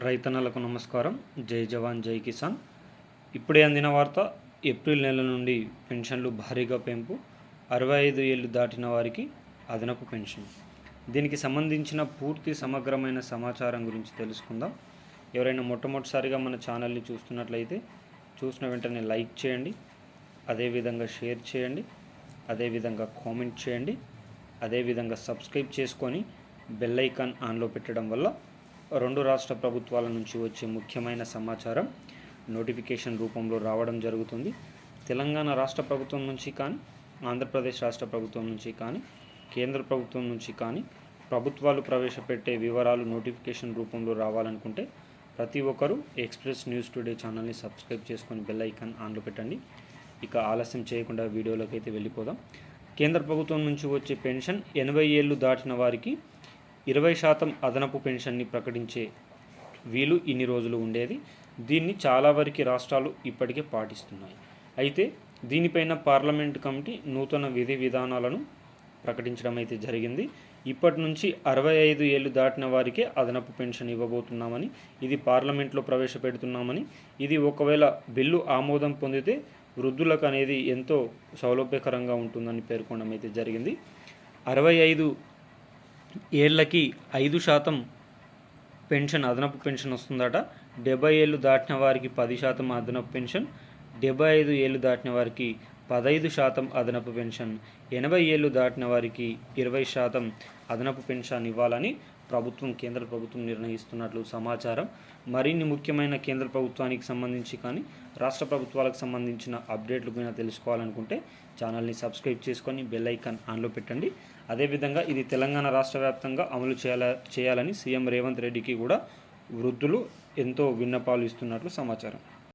రైతన్నలకు నమస్కారం. జై జవాన్ జై కిసాన్. ఇప్పుడే అందిన వార్త, ఏప్రిల్ నెల నుండి పెన్షన్లు భారీగా పెంపు, 65 ఏళ్ళు దాటిన వారికి అదనపు పెన్షన్. దీనికి సంబంధించిన పూర్తి సమగ్రమైన సమాచారం గురించి తెలుసుకుందాం. ఎవరైనా మొట్టమొదటిసారిగా మన ఛానల్ని చూస్తున్నట్లయితే చూసిన వెంటనే లైక్ చేయండి, అదేవిధంగా షేర్ చేయండి, అదేవిధంగా కామెంట్ చేయండి, అదేవిధంగా సబ్స్క్రైబ్ చేసుకొని బెల్ ఐకాన్ ఆన్లో పెట్టడం వల్ల రెండు రాష్ట్ర ప్రభుత్వాల నుంచి వచ్చే ముఖ్యమైన సమాచారం నోటిఫికేషన్ రూపంలో రావడం జరుగుతుంది. తెలంగాణ రాష్ట్ర ప్రభుత్వం నుంచి కానీ, ఆంధ్రప్రదేశ్ రాష్ట్ర ప్రభుత్వం నుంచి కానీ, కేంద్ర ప్రభుత్వం నుంచి కానీ ప్రభుత్వాలు ప్రవేశపెట్టే వివరాలు నోటిఫికేషన్ రూపంలో రావాలనుకుంటే ప్రతి ఒక్కరూ ఎక్స్ప్రెస్ న్యూస్ టుడే ఛానల్ని సబ్స్క్రైబ్ చేసుకొని బెల్ ఐకాన్ ఆన్లో పెట్టండి. ఇక ఆలస్యం చేయకుండా వీడియోలోకి అయితే వెళ్ళిపోదాం. కేంద్ర ప్రభుత్వం నుంచి వచ్చే పెన్షన్ 80 ఏళ్ళు దాటిన వారికి 20% అదనపు పెన్షన్ని ప్రకటించే వీలు ఇన్ని రోజులు ఉండేది. దీన్ని చాలా వరకు రాష్ట్రాలు ఇప్పటికే పాటిస్తున్నాయి. అయితే దీనిపైన పార్లమెంట్ కమిటీ నూతన విధి విధానాలను ప్రకటించడం అయితే జరిగింది. ఇప్పటి నుంచి 65 ఏళ్ళు దాటిన వారికే అదనపు పెన్షన్ ఇవ్వబోతున్నామని, ఇది పార్లమెంట్లో ప్రవేశపెడుతున్నామని, ఇది ఒకవేళ బిల్లు ఆమోదం పొందితే వృద్ధులకు అనేది ఎంతో సౌలభ్యకరంగా ఉంటుందని పేర్కొనడం అయితే జరిగింది. 65 ఏళ్ళకి 5% పెన్షన్ అదనపు పెన్షన్ వస్తుందట. 70 ఏళ్ళు దాటిన వారికి 10% అదనపు పెన్షన్, 75 ఏళ్ళు దాటిన వారికి 15% అదనపు పెన్షన్, 80 ఏళ్ళు దాటిన వారికి 20% అదనపు పెన్షన్ ఇవ్వాలని కేంద్ర ప్రభుత్వం నిర్ణయిస్తున్నట్లు సమాచారం. మరిన్ని ముఖ్యమైన కేంద్ర ప్రభుత్వానికి సంబంధించి కానీ, రాష్ట్ర ప్రభుత్వాలకు సంబంధించిన అప్డేట్లు కూడా తెలుసుకోవాలనుకుంటే ఛానల్ని సబ్స్క్రైబ్ చేసుకొని బెల్ ఐకాన్ ఆన్లో పెట్టండి. అదేవిధంగా ఇది తెలంగాణ రాష్ట్ర వ్యాప్తంగా అమలు చేయాలని సీఎం రేవంత్ రెడ్డికి కూడా వృద్ధులు ఎంతో విన్నపాలు ఇస్తున్నట్లు సమాచారం.